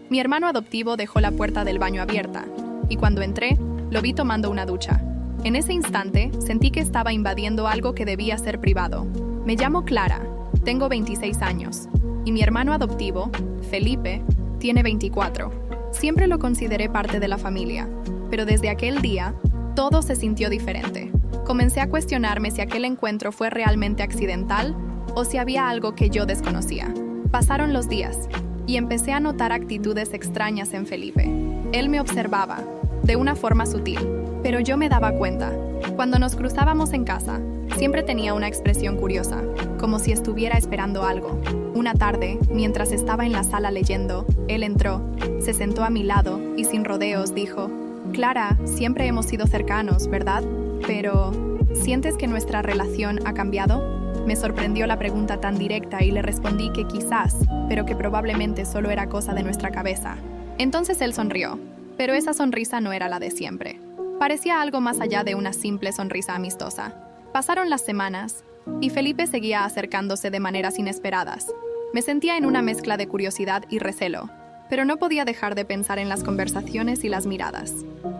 Mi hermano adoptivo dejó la puerta del baño abierta, y cuando entré, lo vi tomando una ducha. En ese instante, sentí que estaba invadiendo algo que debía ser privado. Me llamo Clara, tengo 26 años, y mi hermano adoptivo, Felipe, tiene 24. Siempre lo consideré parte de la familia, pero desde aquel día, todo se sintió diferente. Comencé a cuestionarme si aquel encuentro fue realmente accidental o si había algo que yo desconocía. Pasaron los días, y empecé a notar actitudes extrañas en Felipe. Él me observaba, de una forma sutil, pero yo me daba cuenta. Cuando nos cruzábamos en casa, siempre tenía una expresión curiosa, como si estuviera esperando algo. Una tarde, mientras estaba en la sala leyendo, él entró, se sentó a mi lado y sin rodeos dijo: «Clara, siempre hemos sido cercanos, ¿verdad? Pero, ¿sientes que nuestra relación ha cambiado?». Me sorprendió la pregunta tan directa y le respondí que quizás, pero que probablemente solo era cosa de nuestra cabeza. Entonces él sonrió, pero esa sonrisa no era la de siempre. Parecía algo más allá de una simple sonrisa amistosa. Pasaron las semanas, y Felipe seguía acercándose de maneras inesperadas. Me sentía en una mezcla de curiosidad y recelo, pero no podía dejar de pensar en las conversaciones y las miradas.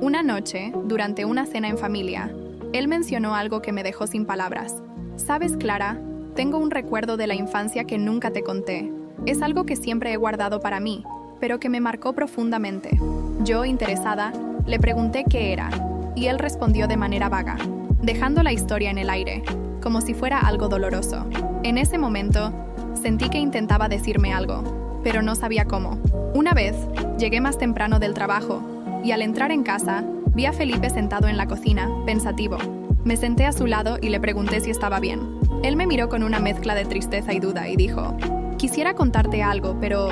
Una noche, durante una cena en familia, él mencionó algo que me dejó sin palabras. «¿Sabes, Clara? Tengo un recuerdo de la infancia que nunca te conté. Es algo que siempre he guardado para mí, pero que me marcó profundamente». Yo, interesada, le pregunté qué era, y él respondió de manera vaga, dejando la historia en el aire, como si fuera algo doloroso. En ese momento, sentí que intentaba decirme algo, pero no sabía cómo. Una vez, llegué más temprano del trabajo, y al entrar en casa, vi a Felipe sentado en la cocina, pensativo. Me senté a su lado y le pregunté si estaba bien. Él me miró con una mezcla de tristeza y duda y dijo: «Quisiera contarte algo, pero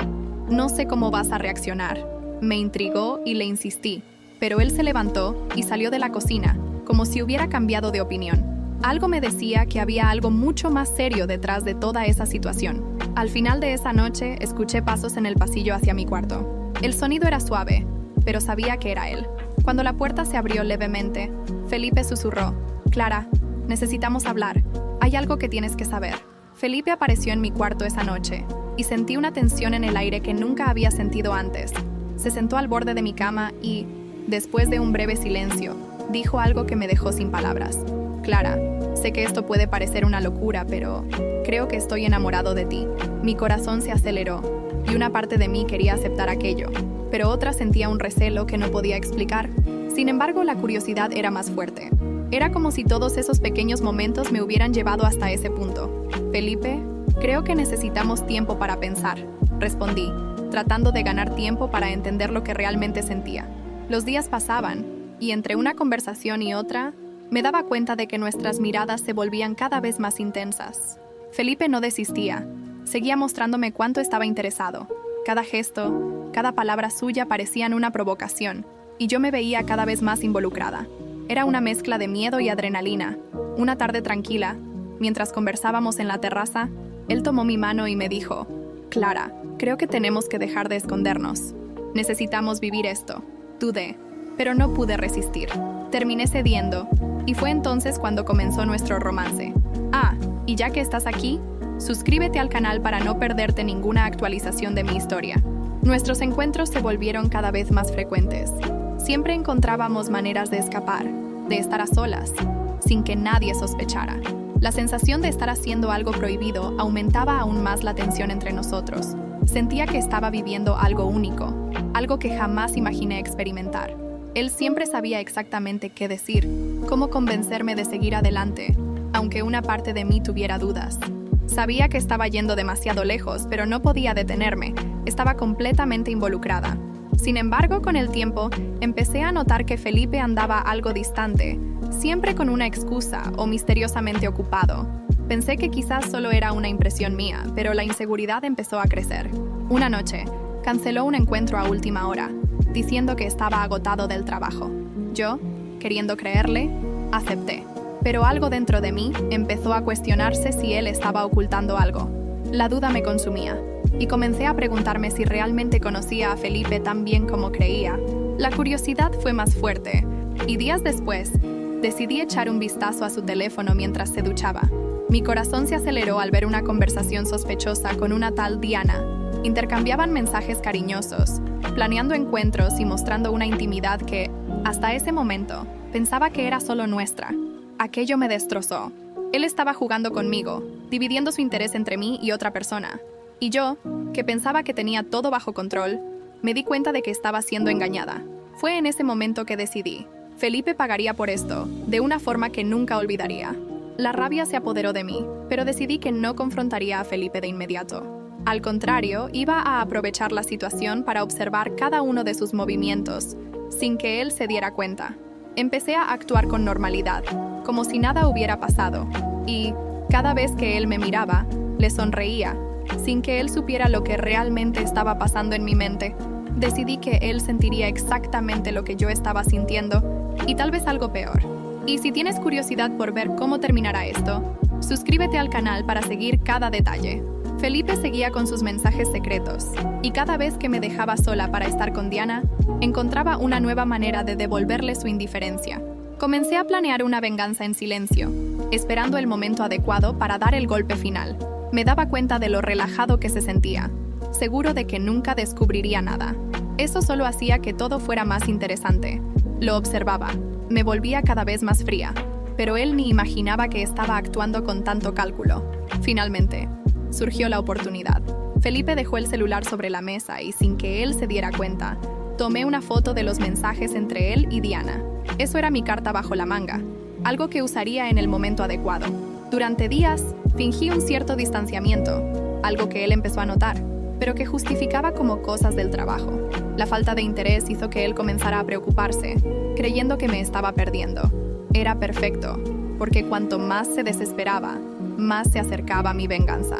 no sé cómo vas a reaccionar». Me intrigó y le insistí, pero él se levantó y salió de la cocina, como si hubiera cambiado de opinión. Algo me decía que había algo mucho más serio detrás de toda esa situación. Al final de esa noche, escuché pasos en el pasillo hacia mi cuarto. El sonido era suave, pero sabía que era él. Cuando la puerta se abrió levemente, Felipe susurró: «Clara, necesitamos hablar. Hay algo que tienes que saber». Felipe apareció en mi cuarto esa noche, y sentí una tensión en el aire que nunca había sentido antes. Se sentó al borde de mi cama y, después de un breve silencio, dijo algo que me dejó sin palabras. «Clara, sé que esto puede parecer una locura, pero creo que estoy enamorado de ti». Mi corazón se aceleró, y una parte de mí quería aceptar aquello, pero otra sentía un recelo que no podía explicar. Sin embargo, la curiosidad era más fuerte. Era como si todos esos pequeños momentos me hubieran llevado hasta ese punto. «Felipe, creo que necesitamos tiempo para pensar», respondí, tratando de ganar tiempo para entender lo que realmente sentía. Los días pasaban, y entre una conversación y otra, me daba cuenta de que nuestras miradas se volvían cada vez más intensas. Felipe no desistía, seguía mostrándome cuánto estaba interesado. Cada gesto, cada palabra suya parecían una provocación, y yo me veía cada vez más involucrada. Era una mezcla de miedo y adrenalina. Una tarde tranquila, mientras conversábamos en la terraza, él tomó mi mano y me dijo: «Clara, creo que tenemos que dejar de escondernos. Necesitamos vivir esto». Dudé, pero no pude resistir. Terminé cediendo, y fue entonces cuando comenzó nuestro romance. Ah, y ya que estás aquí, suscríbete al canal para no perderte ninguna actualización de mi historia. Nuestros encuentros se volvieron cada vez más frecuentes. Siempre encontrábamos maneras de escapar, de estar a solas, sin que nadie sospechara. La sensación de estar haciendo algo prohibido aumentaba aún más la tensión entre nosotros. Sentía que estaba viviendo algo único, algo que jamás imaginé experimentar. Él siempre sabía exactamente qué decir, cómo convencerme de seguir adelante, aunque una parte de mí tuviera dudas. Sabía que estaba yendo demasiado lejos, pero no podía detenerme. Estaba completamente involucrada. Sin embargo, con el tiempo, empecé a notar que Felipe andaba algo distante, siempre con una excusa o misteriosamente ocupado. Pensé que quizás solo era una impresión mía, pero la inseguridad empezó a crecer. Una noche, canceló un encuentro a última hora, diciendo que estaba agotado del trabajo. Yo, queriendo creerle, acepté. Pero algo dentro de mí empezó a cuestionarse si él estaba ocultando algo. La duda me consumía, y comencé a preguntarme si realmente conocía a Felipe tan bien como creía. La curiosidad fue más fuerte, y días después, decidí echar un vistazo a su teléfono mientras se duchaba. Mi corazón se aceleró al ver una conversación sospechosa con una tal Diana. Intercambiaban mensajes cariñosos, planeando encuentros y mostrando una intimidad que, hasta ese momento, pensaba que era solo nuestra. Aquello me destrozó. Él estaba jugando conmigo, dividiendo su interés entre mí y otra persona. Y yo, que pensaba que tenía todo bajo control, me di cuenta de que estaba siendo engañada. Fue en ese momento que decidí. Felipe pagaría por esto, de una forma que nunca olvidaría. La rabia se apoderó de mí, pero decidí que no confrontaría a Felipe de inmediato. Al contrario, iba a aprovechar la situación para observar cada uno de sus movimientos, sin que él se diera cuenta. Empecé a actuar con normalidad, como si nada hubiera pasado, y, cada vez que él me miraba, le sonreía, sin que él supiera lo que realmente estaba pasando en mi mente. Decidí que él sentiría exactamente lo que yo estaba sintiendo, y tal vez algo peor. Y si tienes curiosidad por ver cómo terminará esto, suscríbete al canal para seguir cada detalle. Felipe seguía con sus mensajes secretos, y cada vez que me dejaba sola para estar con Diana, encontraba una nueva manera de devolverle su indiferencia. Comencé a planear una venganza en silencio, esperando el momento adecuado para dar el golpe final. Me daba cuenta de lo relajado que se sentía, seguro de que nunca descubriría nada. Eso solo hacía que todo fuera más interesante. Lo observaba, me volvía cada vez más fría, pero él ni imaginaba que estaba actuando con tanto cálculo. Finalmente, surgió la oportunidad. Felipe dejó el celular sobre la mesa y, sin que él se diera cuenta, tomé una foto de los mensajes entre él y Diana. Eso era mi carta bajo la manga, algo que usaría en el momento adecuado. Durante días, fingí un cierto distanciamiento, algo que él empezó a notar, pero que justificaba como cosas del trabajo. La falta de interés hizo que él comenzara a preocuparse, creyendo que me estaba perdiendo. Era perfecto, porque cuanto más se desesperaba, más se acercaba a mi venganza.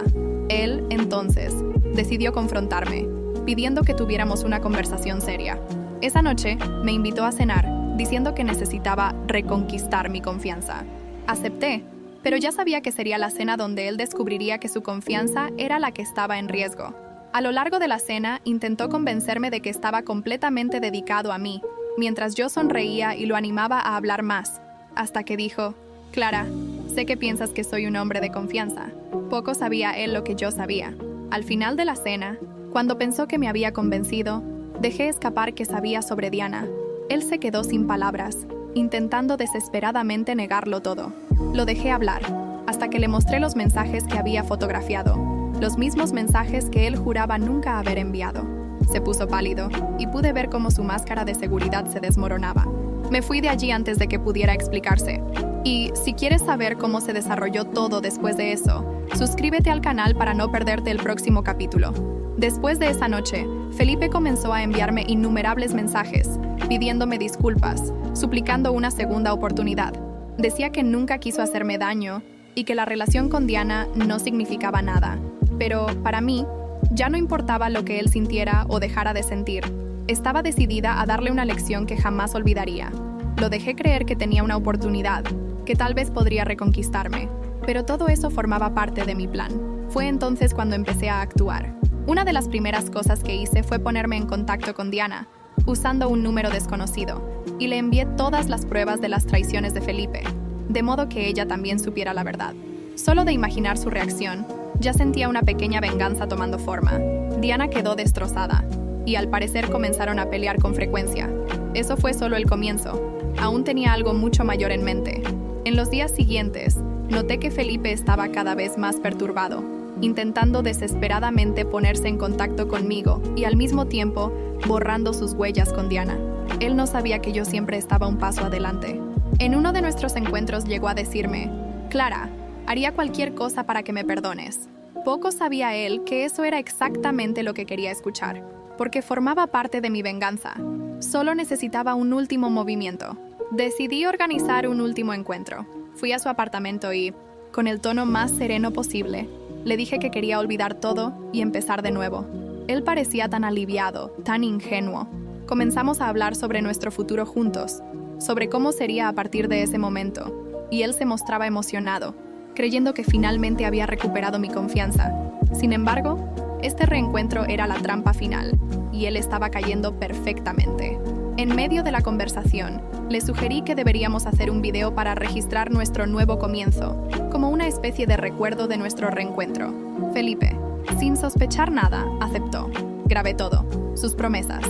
Él, entonces, decidió confrontarme, pidiendo que tuviéramos una conversación seria. Esa noche, me invitó a cenar, diciendo que necesitaba reconquistar mi confianza. Acepté, pero ya sabía que sería la cena donde él descubriría que su confianza era la que estaba en riesgo. A lo largo de la cena, intentó convencerme de que estaba completamente dedicado a mí, mientras yo sonreía y lo animaba a hablar más, hasta que dijo: «Clara, sé que piensas que soy un hombre de confianza». Poco sabía él lo que yo sabía. Al final de la cena, cuando pensó que me había convencido, dejé escapar que sabía sobre Diana. Él se quedó sin palabras, intentando desesperadamente negarlo todo. Lo dejé hablar, hasta que le mostré los mensajes que había fotografiado, los mismos mensajes que él juraba nunca haber enviado. Se puso pálido, y pude ver cómo su máscara de seguridad se desmoronaba. Me fui de allí antes de que pudiera explicarse. Y si quieres saber cómo se desarrolló todo después de eso, suscríbete al canal para no perderte el próximo capítulo. Después de esa noche, Felipe comenzó a enviarme innumerables mensajes, pidiéndome disculpas, suplicando una segunda oportunidad. Decía que nunca quiso hacerme daño y que la relación con Diana no significaba nada. Pero, para mí, ya no importaba lo que él sintiera o dejara de sentir. Estaba decidida a darle una lección que jamás olvidaría. Lo dejé creer que tenía una oportunidad, que tal vez podría reconquistarme, pero todo eso formaba parte de mi plan. Fue entonces cuando empecé a actuar. Una de las primeras cosas que hice fue ponerme en contacto con Diana, usando un número desconocido, y le envié todas las pruebas de las traiciones de Felipe, de modo que ella también supiera la verdad. Solo de imaginar su reacción, ya sentía una pequeña venganza tomando forma. Diana quedó destrozada, y al parecer comenzaron a pelear con frecuencia. Eso fue solo el comienzo. Aún tenía algo mucho mayor en mente. En los días siguientes, noté que Felipe estaba cada vez más perturbado, intentando desesperadamente ponerse en contacto conmigo y al mismo tiempo borrando sus huellas con Diana. Él no sabía que yo siempre estaba un paso adelante. En uno de nuestros encuentros llegó a decirme: «Clara, haría cualquier cosa para que me perdones». Poco sabía él que eso era exactamente lo que quería escuchar, porque formaba parte de mi venganza. Solo necesitaba un último movimiento. Decidí organizar un último encuentro. Fui a su apartamento y, con el tono más sereno posible, le dije que quería olvidar todo y empezar de nuevo. Él parecía tan aliviado, tan ingenuo. Comenzamos a hablar sobre nuestro futuro juntos, sobre cómo sería a partir de ese momento, y él se mostraba emocionado, creyendo que finalmente había recuperado mi confianza. Sin embargo, este reencuentro era la trampa final, y él estaba cayendo perfectamente. En medio de la conversación, le sugerí que deberíamos hacer un video para registrar nuestro nuevo comienzo, como una especie de recuerdo de nuestro reencuentro. Felipe, Sin sospechar nada, aceptó. Grabé todo, sus promesas,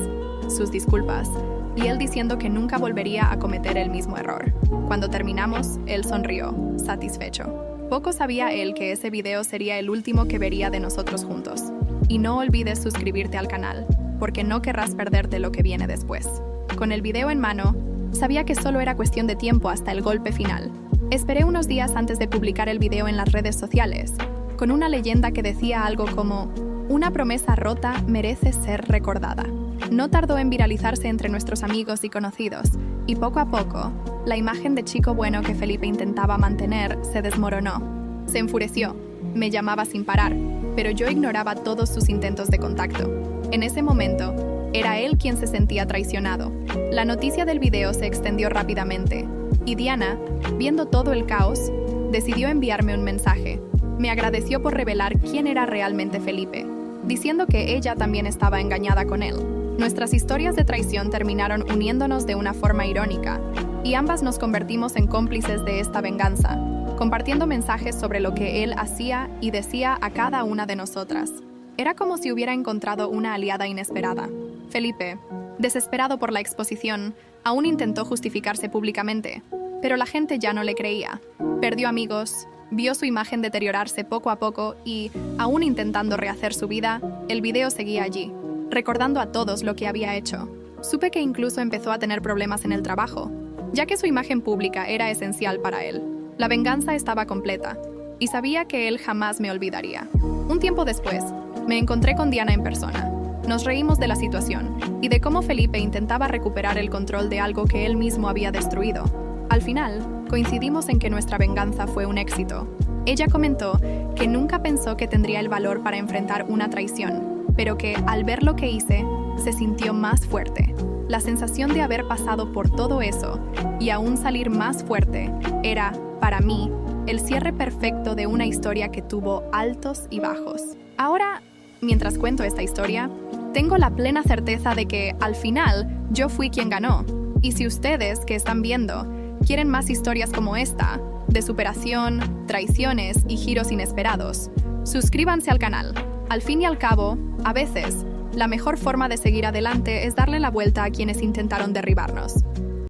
sus disculpas, y él diciendo que nunca volvería a cometer el mismo error. Cuando terminamos, él sonrió, satisfecho. Poco sabía él que ese video sería el último que vería de nosotros juntos. Y no olvides suscribirte al canal, porque no querrás perderte lo que viene después. Con el video en mano, sabía que solo era cuestión de tiempo hasta el golpe final. Esperé unos días antes de publicar el video en las redes sociales, con una leyenda que decía algo como: una promesa rota merece ser recordada. No tardó en viralizarse entre nuestros amigos y conocidos, y poco a poco, la imagen de chico bueno que Felipe intentaba mantener se desmoronó. Se enfureció, me llamaba sin parar, pero yo ignoraba todos sus intentos de contacto. En ese momento, era él quien se sentía traicionado. La noticia del video se extendió rápidamente, y Diana, viendo todo el caos, decidió enviarme un mensaje. Me agradeció por revelar quién era realmente Felipe, diciendo que ella también estaba engañada con él. Nuestras historias de traición terminaron uniéndonos de una forma irónica, y ambas nos convertimos en cómplices de esta venganza, compartiendo mensajes sobre lo que él hacía y decía a cada una de nosotras. Era como si hubiera encontrado una aliada inesperada. Felipe, desesperado por la exposición, aún intentó justificarse públicamente, pero la gente ya no le creía. Perdió amigos, vio su imagen deteriorarse poco a poco y, aún intentando rehacer su vida, el video seguía allí, recordando a todos lo que había hecho. Supe que incluso empezó a tener problemas en el trabajo, ya que su imagen pública era esencial para él. La venganza estaba completa, y sabía que él jamás me olvidaría. Un tiempo después, me encontré con Diana en persona. Nos reímos de la situación y de cómo Felipe intentaba recuperar el control de algo que él mismo había destruido. Al final, coincidimos en que nuestra venganza fue un éxito. Ella comentó que nunca pensó que tendría el valor para enfrentar una traición, pero que, al ver lo que hice, se sintió más fuerte. La sensación de haber pasado por todo eso y aún salir más fuerte era, para mí, el cierre perfecto de una historia que tuvo altos y bajos. Ahora, mientras cuento esta historia, tengo la plena certeza de que, al final, yo fui quien ganó. Y si ustedes, que están viendo, quieren más historias como esta, de superación, traiciones y giros inesperados, suscríbanse al canal. Al fin y al cabo, a veces, la mejor forma de seguir adelante es darle la vuelta a quienes intentaron derribarnos.